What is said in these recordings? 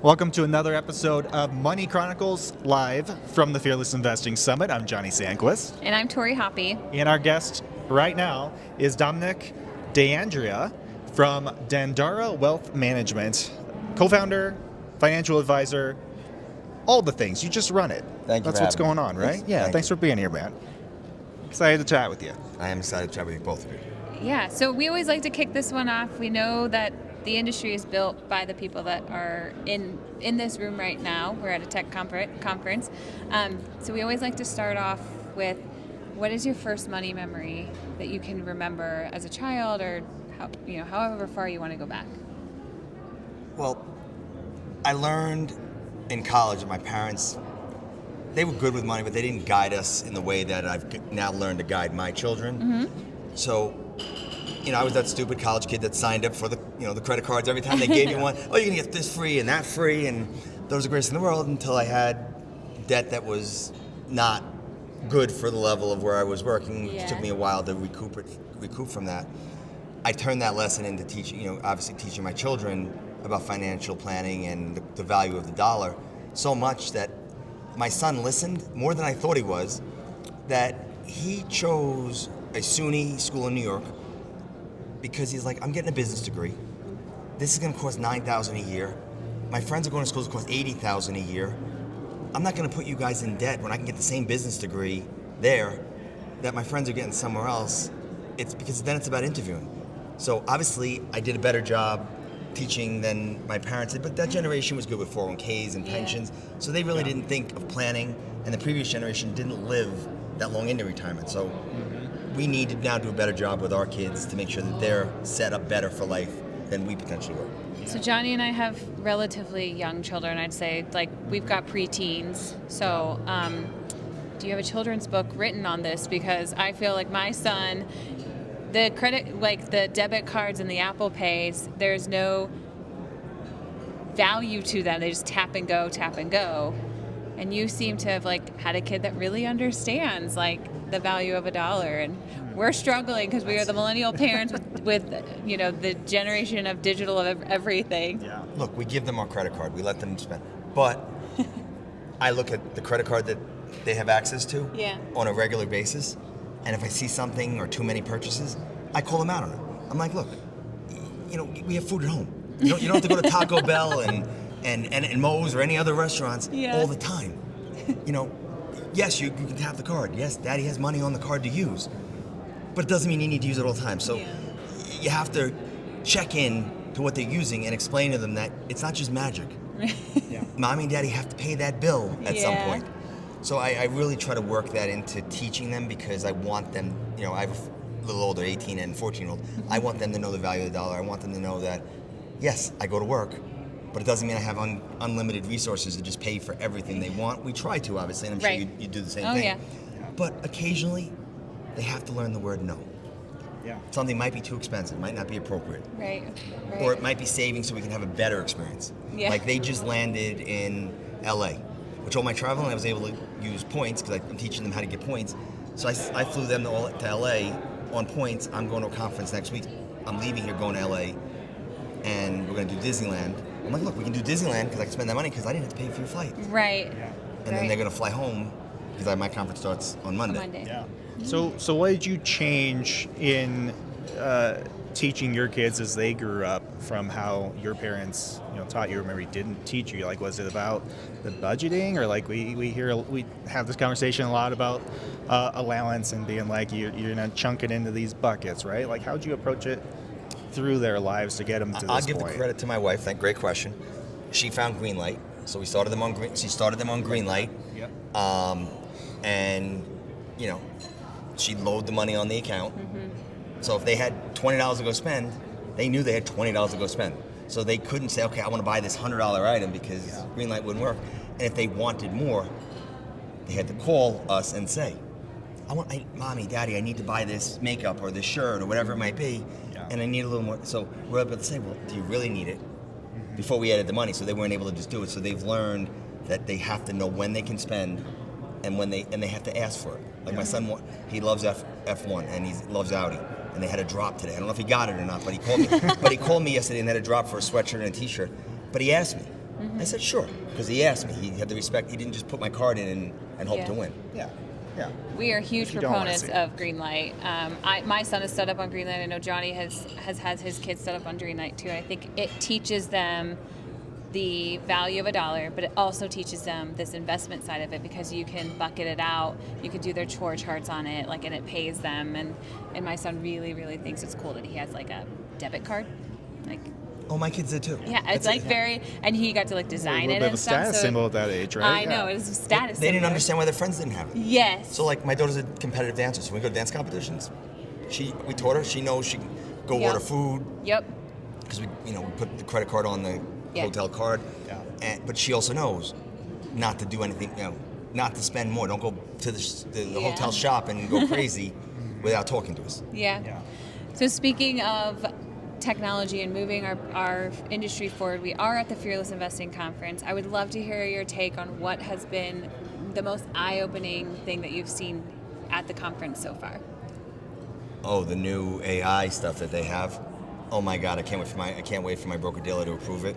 Welcome to another episode of Money Chronicles, live from the Fearless Investing Summit. I'm Johnny Sandquist. And I'm Torie Happe. And our guest right now is Domenick D'Andrea from Dandarah Wealth Management, co-founder, financial advisor, all the things. You just run it. Thank you. That's what's going on, right? Yes. Yeah, thanks for being here, man. Excited to chat with you. I am excited to chat with you, both of you. Yeah, so we always like to kick this one off. We know that the industry is built by the people that are in this room right now. We're at a tech conference. So we always like to start off with, what is your first money memory that you can remember as a child, or however far you want to go back? Well, I learned in college that my parents, they were good with money, but they didn't guide us in the way that I've now learned to guide my children. Mm-hmm. So, I was that stupid college kid that signed up for the credit cards every time they gave you one. Oh, you're gonna get this free and that free, and those are the greatest in the world, until I had debt that was not good for the level of where I was working. Yeah. It took me a while to recoup from that. I turned that lesson into teaching, obviously teaching my children about financial planning and the value of the dollar, so much that my son listened more than I thought he was, that he chose a SUNY school in New York because he's like, I'm getting a business degree. This is gonna cost $9,000 a year. My friends are going to schools that cost $80,000 a year. I'm not gonna put you guys in debt when I can get the same business degree there that my friends are getting somewhere else. It's because then it's about interviewing. So obviously I did a better job teaching than my parents did, but that generation was good with 401ks and pensions, so they really didn't think of planning, and the previous generation didn't live that long into retirement. So we need to now do a better job with our kids to make sure that they're set up better for life than we potentially were. So Johnny and I have relatively young children, I'd say. Like, we've got preteens. So do you have a children's book written on this? Because I feel like my son, the credit, like the debit cards and the Apple Pays, there's no value to them. They just tap and go, tap and go. And you seem to have had a kid that really understands the value of a dollar. And we're struggling because we are the millennial parents with the generation of digital of everything. Yeah. Look, we give them our credit card. We let them spend. But I look at the credit card that they have access to on a regular basis. And if I see something or too many purchases, I call them out on it. I'm like, look, we have food at home. You don't have to go to Taco Bell and Moe's or any other restaurants all the time. Yes, you can tap the card. Yes, Daddy has money on the card to use. But it doesn't mean you need to use it all the time. So you have to check in to what they're using and explain to them that it's not just magic. Mommy and Daddy have to pay that bill at some point. So I really try to work that into teaching them, because I want them, I have a little older, 18 and 14-year-old. I want them to know the value of the dollar. I want them to know that, yes, I go to work, but it doesn't mean I have unlimited resources to just pay for everything they want. We try to, obviously, and I'm sure you do the same thing. Yeah. But occasionally, they have to learn the word no. Yeah. Something might be too expensive, might not be appropriate. Right. Or it might be saving so we can have a better experience. Yeah. Like they just landed in LA, which all my traveling, I was able to use points because I'm teaching them how to get points. So I flew them to LA on points. I'm going to a conference next week. I'm leaving here going to LA, and we're going to do Disneyland. I'm like, look, we can do Disneyland because I can spend that money because I didn't have to pay for your flight. Right. Yeah. And then they're going to fly home because my conference starts on Monday. Yeah. So what did you change in teaching your kids as they grew up from how your parents taught you, or maybe didn't teach you? Was it about the budgeting, or we have this conversation a lot about allowance and being you're not chunking into these buckets, right? How'd you approach it through their lives to get them to this point? I'll give the credit to my wife. Great question. She found Greenlight, so we started them on She started them on Greenlight. Yep. And she'd load the money on the account. Mm-hmm. So if they had $20 to go spend, they knew they had $20 to go spend. So they couldn't say, okay, I want to buy this $100 item because Greenlight wouldn't work. And if they wanted more, they had to call us and say, Mommy, Daddy, I need to buy this makeup or this shirt or whatever it might be, and I need a little more. So we're able to say, well, do you really need it? Mm-hmm. Before we added the money, so they weren't able to just do it. So they've learned that they have to know when they can spend and when they have to ask for it. My son, he loves F1 and he loves Audi, and they had a drop today. I don't know if he got it or not, but he called me. But he called me yesterday and they had a drop for a sweatshirt and a T-shirt. But he asked me, I said, sure, because he asked me. He had the respect. He didn't just put my card in and hope to win. Yeah. Yeah. We are huge You don't wanna proponents see it. of Greenlight. My son is set up on Greenlight. I know Johnny has had his kids set up on Greenlight too. I think it teaches them the value of $1, but it also teaches them this investment side of it, because you can bucket it out. You can do their chore charts on it, and it pays them. And my son really, really thinks it's cool that he has a debit card. Oh, my kids did too. Yeah, it's very, and he got to design a it little bit and of a stuff. status symbol at that age, right? I know, it's a status They didn't symbol. understand why their friends didn't have it. Yes. So my daughter's a competitive dancer, so when we go to dance competitions, we taught her. She knows she can go order food. Yep. Because we put the credit card on the hotel card. Yeah. But she also knows not to do anything. Not to spend more. Don't go to the hotel shop and go crazy without talking to us. Yeah. So speaking of technology and moving our industry forward, we are at the Fearless Investing Conference. I would love to hear your take on what has been the most eye-opening thing that you've seen at the conference so far. Oh, the new AI stuff that they have. Oh my God, I can't wait for my broker dealer to approve it.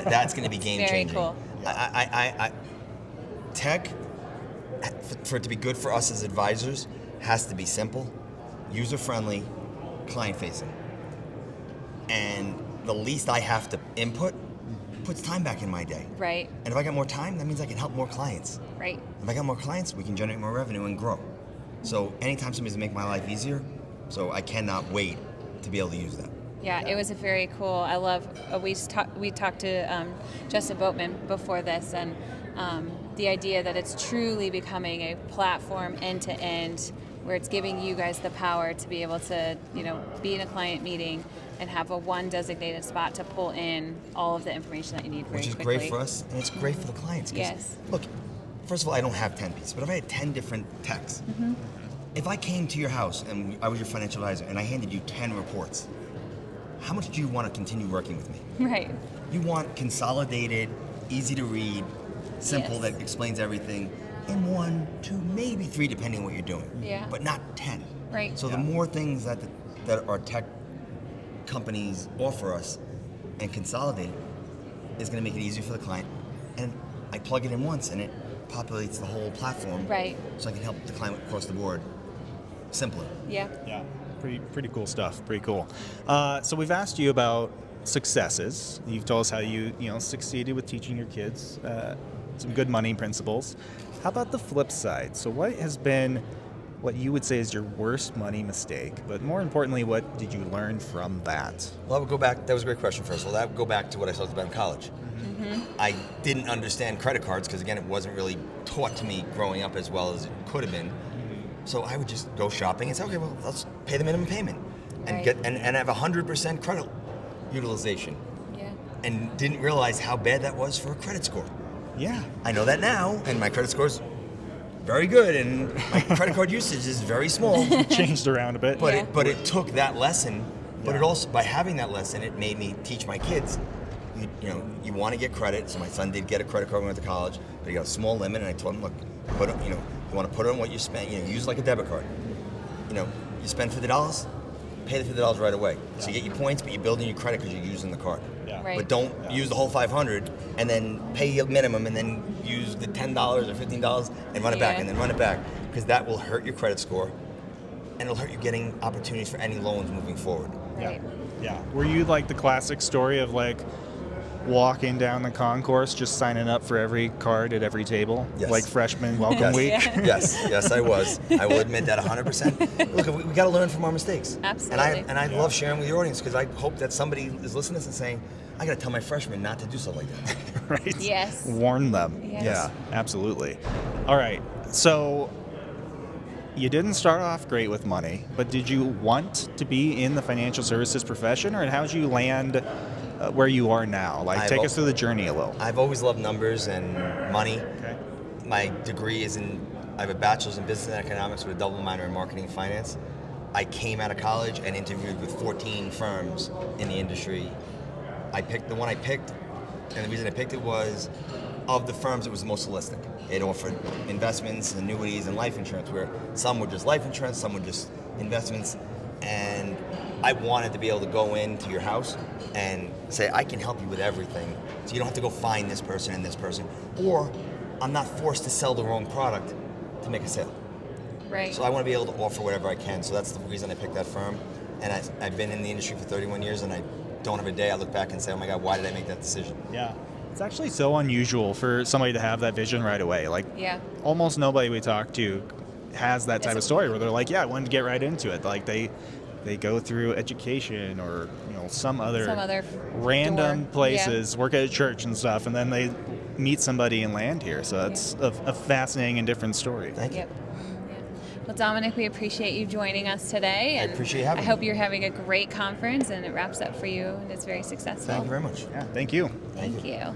That's going to be game changing. Very cool. Tech, for it to be good for us as advisors, has to be simple, user friendly, client facing. And the least I have to input puts time back in my day. Right. And if I got more time, that means I can help more clients. Right. If I got more clients, we can generate more revenue and grow. So anytime somebody's gonna make my life easier, so I cannot wait to be able to use that. Yeah, it was a very cool. I love. We talked to Justin Boatman before this, and the idea that it's truly becoming a platform end to end, where it's giving you guys the power to be able to, be in a client meeting and have a one designated spot to pull in all of the information that you need very Which is quickly. great for us, and it's great for the clients. 'Cause, Yes. Look, first of all, I don't have 10 pieces, but if I had 10 different techs, if I came to your house and I was your financial advisor and I handed you 10 reports, how much do you want to continue working with me? Right. You want consolidated, easy to read, simple, Yes. that explains everything in 1, 2, maybe 3, depending on what you're doing. Yeah. But not 10. Right. So the more things that our tech companies offer us and consolidate is going to make it easier for the client. And I plug it in once and it populates the whole platform. Right. So I can help the client across the board simpler. Yeah. Yeah, pretty cool stuff. Pretty cool. So we've asked you about successes. You've told us how you succeeded with teaching your kids some good money principles. How about the flip side? So what has been what you would say is your worst money mistake, but more importantly, what did you learn from that? Well, I would go back. That was a great question, first of all. That would go back to what I talked about in college. I didn't understand credit cards because, again, it wasn't really taught to me growing up as well as it could have been. So I would just go shopping and say, okay, well, let's pay the minimum payment and Right. get and have 100% credit utilization. Yeah. And didn't realize how bad that was for a credit score. Yeah. I know that now, and my credit score's very good, and my credit card usage is very small. Changed around a bit. But Yeah. it took that lesson. But it also, by having that lesson, it made me teach my kids. You want to get credit. So my son did get a credit card when he went to college, but he got a small limit, and I told him, look, you want to put on what you spend. Use it like a debit card. You spend $50, pay the $50 right away. So you get your points, but you're building your credit because you're using the card. Yeah. Right. But don't use the whole $500 and then pay your minimum and then use the $10 or $15 and run it back Yeah. and then run it back, because that will hurt your credit score and it'll hurt you getting opportunities for any loans moving forward. Right. Yeah. Were you like the classic story of walking down the concourse, just signing up for every card at every table? Yes. Like freshman welcome Yes. week? Yeah. Yes, I was. I will admit that 100%. Look, we got to learn from our mistakes. Absolutely. And I love sharing with your audience, because I hope that somebody is listening to this and saying, I got to tell my freshmen not to do stuff like that. Right? Yes. Warn them. Yes. Yeah, absolutely. All right. So you didn't start off great with money, but did you want to be in the financial services profession, or how did you land where you are now? Take us through the journey a little. I've always loved numbers and money. Okay. My degree I have a bachelor's in business and economics with a double minor in marketing and finance. I came out of college and interviewed with 14 firms in the industry. I picked the one I picked, and the reason I picked it was, of the firms, it was the most holistic. It offered investments, annuities, and life insurance, where some were just life insurance, some were just investments. And I wanted to be able to go into your house and say, I can help you with everything. So you don't have to go find this person and this person. Or I'm not forced to sell the wrong product to make a sale. Right. So I want to be able to offer whatever I can. So that's the reason I picked that firm. And I've been in the industry for 31 years, and I don't have a day I look back and say, oh my God, why did I make that decision? Yeah. It's actually so unusual for somebody to have that vision right away. Like, almost nobody we talk to has that type of story where they're like, yeah, I wanted to get right into it. Like they go through education or some other random places, work at a church and stuff, and then they meet somebody and land here. So that's a fascinating and different story. Thank you. Yep. Well, Domenick, we appreciate you joining us today. I appreciate having me. I hope you're having a great conference and it wraps up for you and it's very successful. Thank you very much. Yeah, thank you. Thank you.